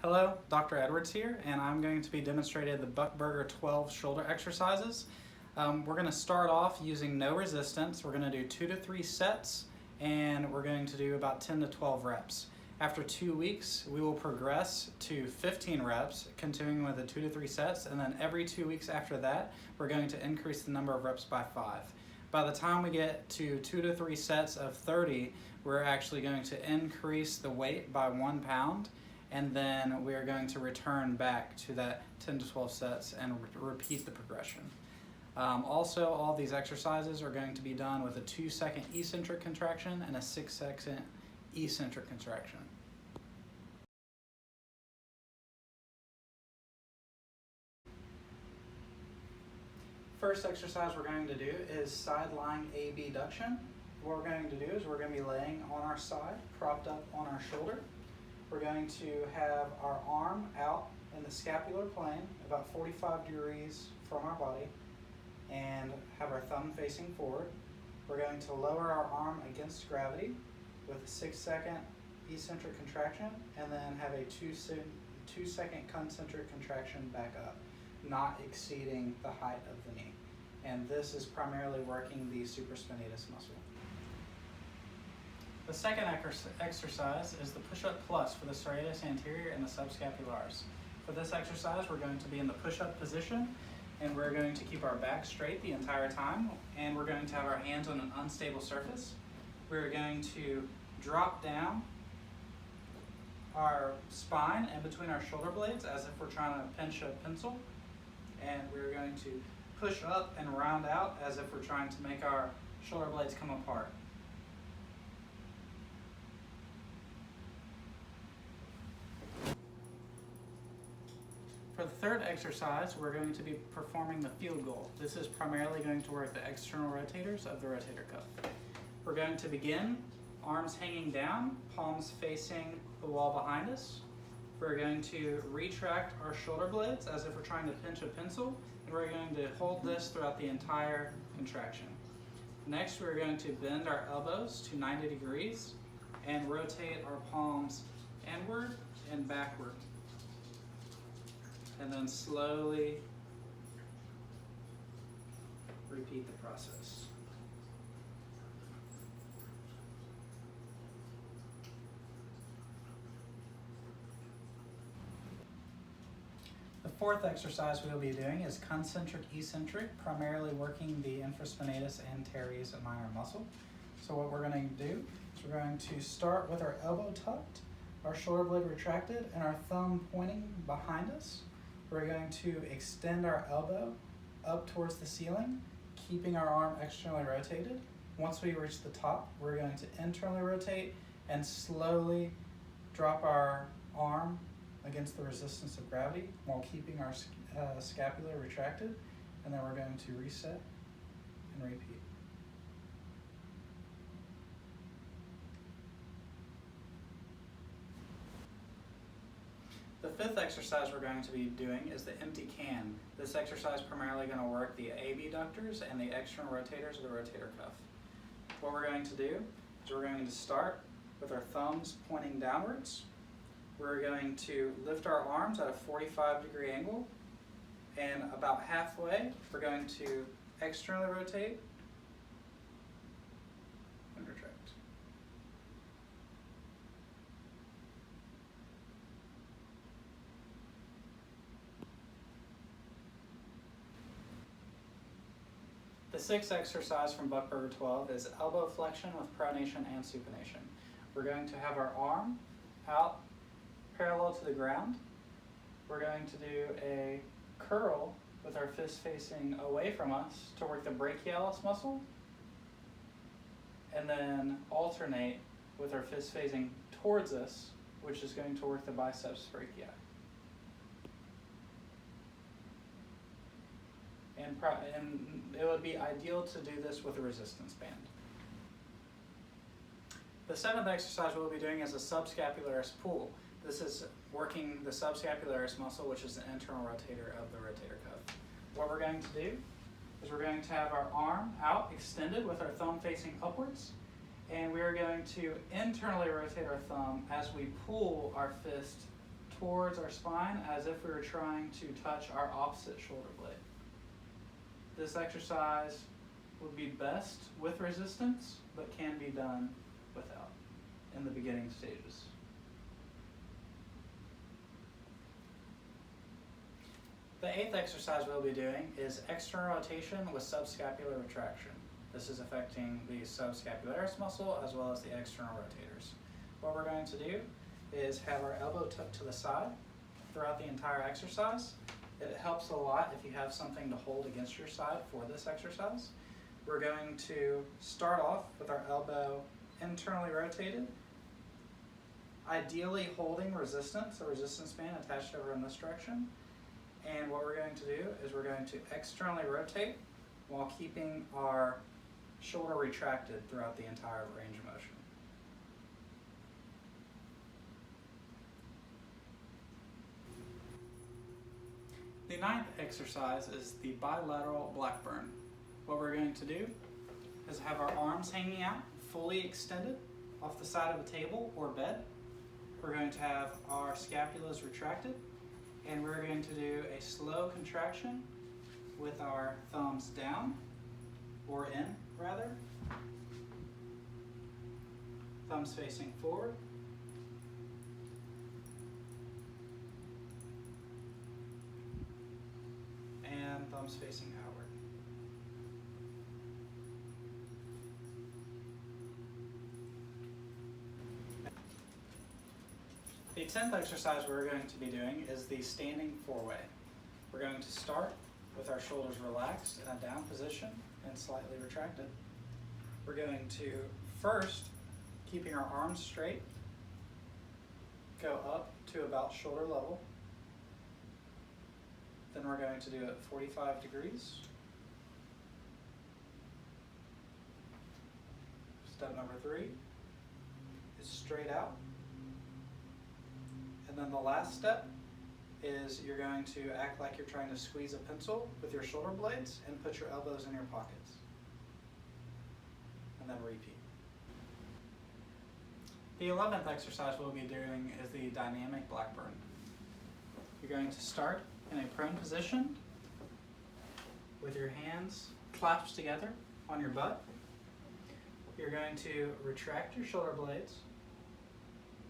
Hello, Dr. Edwards here, and I'm going to be demonstrating the Buchberger 12 shoulder exercises. We're going to start off using no resistance. We're going to do 2 to 3 sets, and we're going to do about 10 to 12 reps. After 2 weeks, we will progress to 15 reps, continuing with the 2 to 3 sets, and then every 2 weeks after that, we're going to increase the number of reps by 5. By the time we get to 2 to 3 sets of 30, we're actually going to increase the weight by 1 pound, and then we are going to return back to that 10 to 12 sets and repeat the progression. Also, all these exercises are going to be done with a 2-second eccentric contraction and a 6-second eccentric contraction. First exercise we're going to do is side lying abduction. What we're going to do is we're going to be laying on our side, propped up on our shoulder. We're going to have our arm out in the scapular plane, about 45 degrees from our body, and have our thumb facing forward. We're going to lower our arm against gravity with a 6-second eccentric contraction, and then have a 2-second concentric contraction back up, not exceeding the height of the knee. And this is primarily working the supraspinatus muscle. The second exercise is the push-up plus for the serratus anterior and the subscapularis. For this exercise, we're going to be in the push-up position, and we're going to keep our back straight the entire time, and we're going to have our hands on an unstable surface. We're going to drop down our spine in between our shoulder blades as if we're trying to pinch a pencil, and we're going to push up and round out as if we're trying to make our shoulder blades come apart. For the third exercise, we're going to be performing the field goal. This is primarily going to work the external rotators of the rotator cuff. We're going to begin, arms hanging down, palms facing the wall behind us. We're going to retract our shoulder blades as if we're trying to pinch a pencil, and we're going to hold this throughout the entire contraction. Next, we're going to bend our elbows to 90 degrees and rotate our palms inward and backward. And then slowly repeat the process. The fourth exercise we'll be doing is concentric eccentric, primarily working the infraspinatus and teres minor muscle. So what we're going to do is we're going to start with our elbow tucked, our shoulder blade retracted, and our thumb pointing behind us. We're going to extend our elbow up towards the ceiling, keeping our arm externally rotated. Once we reach the top, we're going to internally rotate and slowly drop our arm against the resistance of gravity while keeping our scapula retracted, and then we're going to reset and repeat. The fifth exercise we're going to be doing is the empty can. This exercise is primarily going to work the abductors and the external rotators of the rotator cuff. What we're going to do is we're going to start with our thumbs pointing downwards. We're going to lift our arms at a 45-degree angle, and about halfway we're going to externally rotate and retract. The sixth exercise from Buchberger 12 is elbow flexion with pronation and supination. We're going to have our arm out parallel to the ground. We're going to do a curl with our fist facing away from us to work the brachialis muscle, and then alternate with our fist facing towards us, which is going to work the biceps brachii. And it would be ideal to do this with a resistance band. The seventh exercise we'll be doing is a subscapularis pull. This is working the subscapularis muscle, which is the internal rotator of the rotator cuff. What we're going to do is we're going to have our arm out extended with our thumb facing upwards, and we are going to internally rotate our thumb as we pull our fist towards our spine as if we were trying to touch our opposite shoulder blade. This exercise would be best with resistance, but can be done without in the beginning stages. The 8th exercise we'll be doing is external rotation with subscapular retraction. This is affecting the subscapularis muscle as well as the external rotators. What we're going to do is have our elbow tucked to the side throughout the entire exercise. It helps a lot if you have something to hold against your side for this exercise. We're going to start off with our elbow internally rotated, ideally holding resistance, a resistance band attached over in this direction. And what we're going to do is we're going to externally rotate while keeping our shoulder retracted throughout the entire range of motion. The 9th exercise is the bilateral Blackburn. What we're going to do is have our arms hanging out, fully extended off the side of a table or bed. We're going to have our scapulas retracted, and we're going to do a slow contraction with our thumbs down, or in rather, thumbs facing forward, and thumbs facing outward. The 10th exercise we're going to be doing is the standing four-way. We're going to start with our shoulders relaxed in a down position and slightly retracted. We're going to first, keeping our arms straight, go up to about shoulder level. Then we're going to do it 45 degrees. Step number 3 is straight out. And then the last step is you're going to act like you're trying to squeeze a pencil with your shoulder blades and put your elbows in your pockets. And then repeat. The 11th exercise we'll be doing is the dynamic Blackburn. You're going to start in a prone position with your hands clasped together on your butt. You're going to retract your shoulder blades,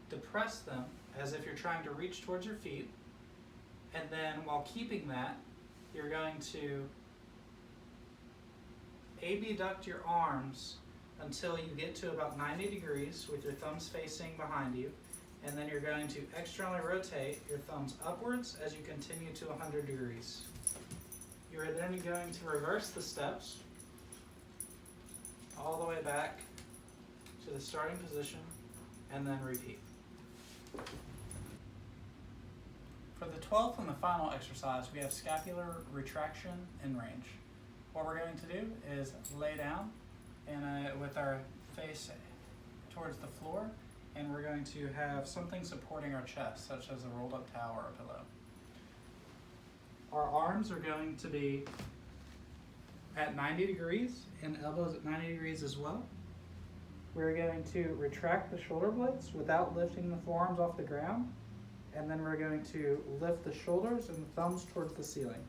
depress them as if you're trying to reach towards your feet, and then while keeping that, you're going to abduct your arms until you get to about 90 degrees with your thumbs facing behind you, and then you're going to externally rotate your thumbs upwards as you continue to 100 degrees. You're then going to reverse the steps all the way back to the starting position and then repeat. For the 12th and the final exercise, we have scapular retraction in range. What we're going to do is lay down with our face towards the floor, and we're going to have something supporting our chest, such as a rolled up towel or a pillow. Our arms are going to be at 90 degrees and elbows at 90 degrees as well. We're going to retract the shoulder blades without lifting the forearms off the ground, and then we're going to lift the shoulders and the thumbs towards the ceiling.